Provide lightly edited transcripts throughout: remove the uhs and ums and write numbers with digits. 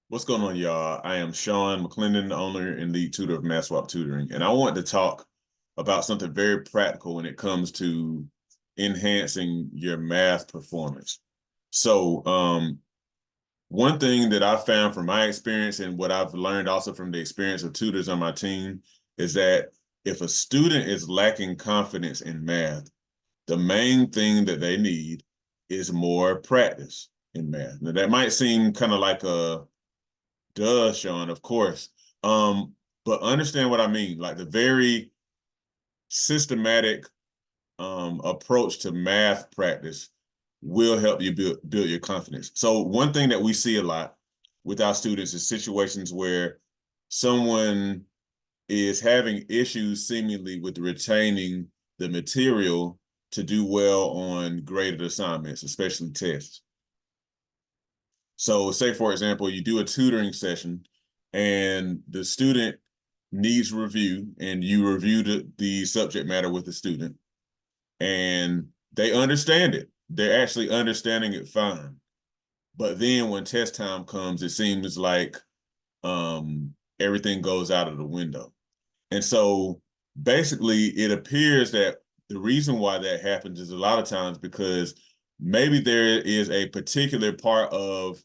What's going on, y'all? I am Sean McClendon, owner and lead tutor of MathSwap Tutoring, and I want to talk about something very practical when it comes to enhancing your math performance. So, one thing that I found from my experience and what I've learned also from the experience of tutors on my team is that if a student is lacking confidence in math, the main thing that they need is more practice in math. Now, that might seem kind of like a duh, Sean, of course. Um, but understand what I mean. Like the very systematic approach to math practice will help you build your confidence. So one thing that we see a lot with our students is situations where someone is having issues seemingly with retaining the material to do well on graded assignments, especially tests. So say, for example, you do a tutoring session and the student needs review and you review the subject matter with the student and they understand it. They're actually understanding it fine. But then when test time comes, it seems like everything goes out of the window. And so basically, it appears that the reason why that happens is a lot of times because maybe there is a particular part of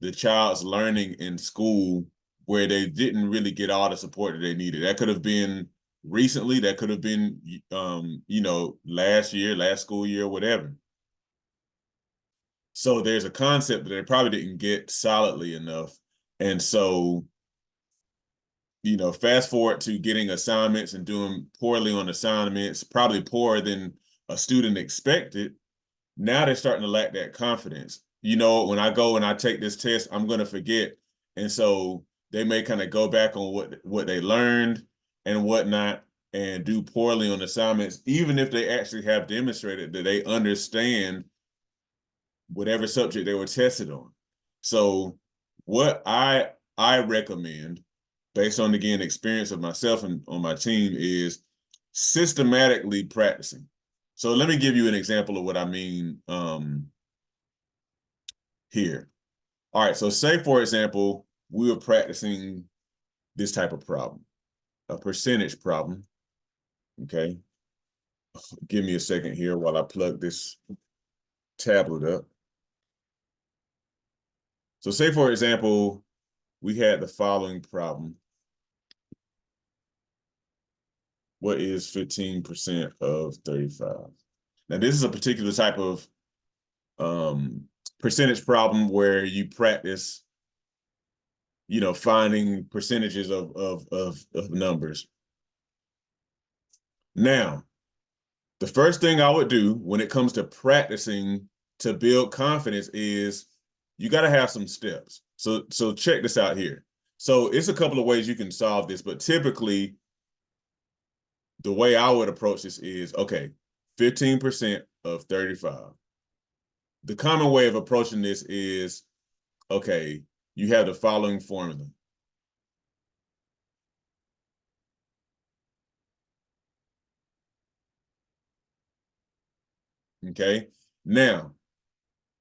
the child's learning in school where they didn't really get all the support that they needed. That could have been recently, that could have been last year, last school year, whatever. So there's a concept that they probably didn't get solidly enough. And so, fast forward to getting assignments and doing poorly on assignments, probably poorer than a student expected. Now they're starting to lack that confidence. When I go and I take this test, I'm going to forget. And so they may kind of go back on what they learned and whatnot and do poorly on assignments, even if they actually have demonstrated that they understand whatever subject they were tested on. So what I recommend, based on again experience of myself and on my team, is systematically practicing. So let me give you an example of what I mean here. All right, so say for example, we were practicing this type of problem, a percentage problem. Okay, give me a second here while I plug this tablet up. So say for example, we had the following problem. What is 15% of 35? Now, this is a particular type of percentage problem where you practice, finding percentages of numbers. Now, the first thing I would do when it comes to practicing to build confidence is you got to have some steps. So check this out here. So it's a couple of ways you can solve this, but typically the way I would approach this is, okay, 15% of 35. The common way of approaching this is, okay, you have the following formula. Okay. Now,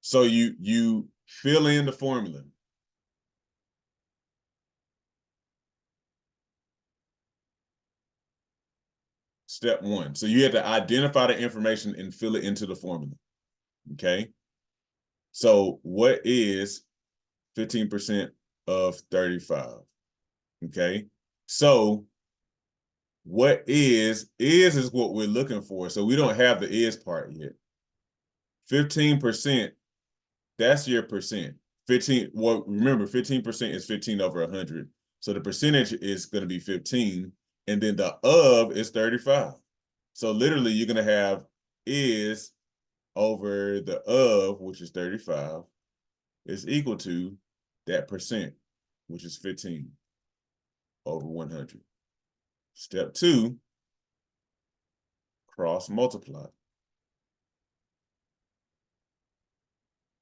so you fill in the formula. Step one. So you have to identify the information and fill it into the formula. Okay. So what is 15% of 35? Okay. So what is what we're looking for. So we don't have the is part yet. 15%, that's your percent. 15, well, remember 15% is 15 over 100. So the percentage is going to be 15, and then the of is 35. So literally you're going to have is over the of, which is 35, is equal to that percent, which is 15 over 100. Step two, cross multiply.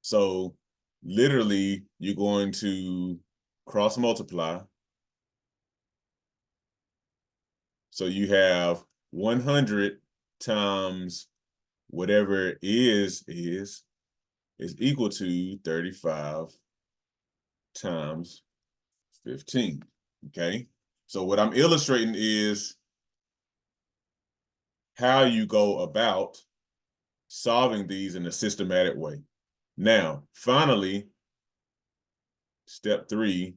So literally you're going to cross multiply. So you have 100 times whatever is equal to 35 times 15, okay? So what I'm illustrating is how you go about solving these in a systematic way. Now, finally, step 3,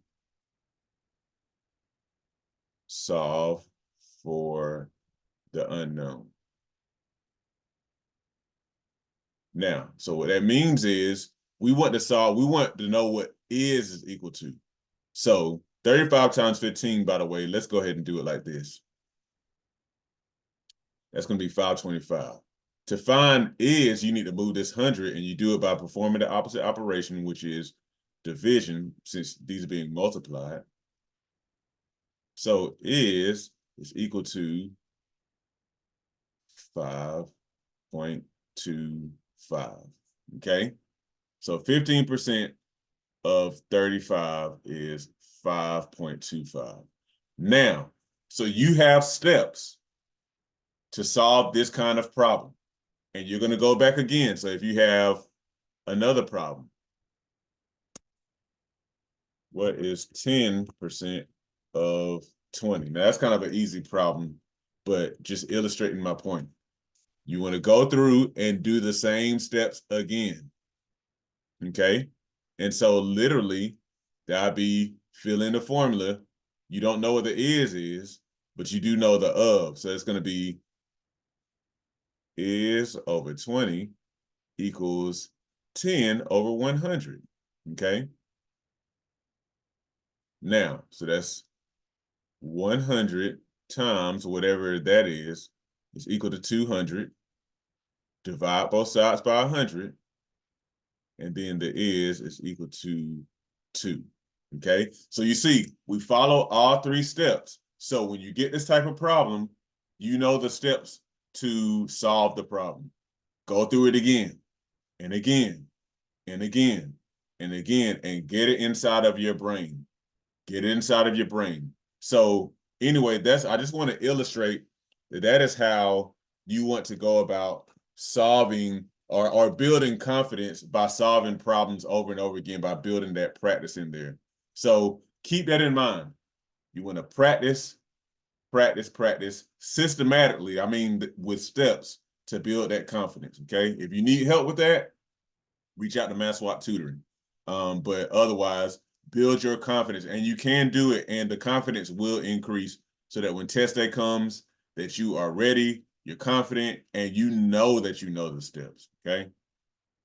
solve for the unknown. Now, so what that means is we want to know what is equal to. So 35 times 15, by the way, let's go ahead and do it like this. That's going to be 525. To find is, you need to move this 100, and you do it by performing the opposite operation, which is division, since these are being multiplied. So is equal to 5.25, okay? So 15% of 35 is 5.25. Now, so you have steps to solve this kind of problem. And you're going to go back again. So if you have another problem, what is 10% of 20? Now, that's kind of an easy problem, but just illustrating my point. You want to go through and do the same steps again, okay? And so literally, that'd be fill in the formula. You don't know what the is, but you do know the of. So it's going to be is over 20 equals 10 over 100, okay? Now, so that's 100 times whatever that is equal to 200. Divide both sides by 100. And then the is equal to 2, okay? So you see, we follow all 3 steps. So when you get this type of problem, you know the steps to solve the problem. Go through it again and again and again and again and get it inside of your brain. Get it inside of your brain. So anyway, I just want to illustrate that is how you want to go about solving or building confidence by solving problems over and over again, by building that practice in there. So keep that in mind. You want to practice systematically. I mean, with steps to build that confidence, okay? If you need help with that, reach out to MathSwap Tutoring. But otherwise, build your confidence, and you can do it, and the confidence will increase so that when test day comes, that you are ready, you're confident, and you know that you know the steps, okay?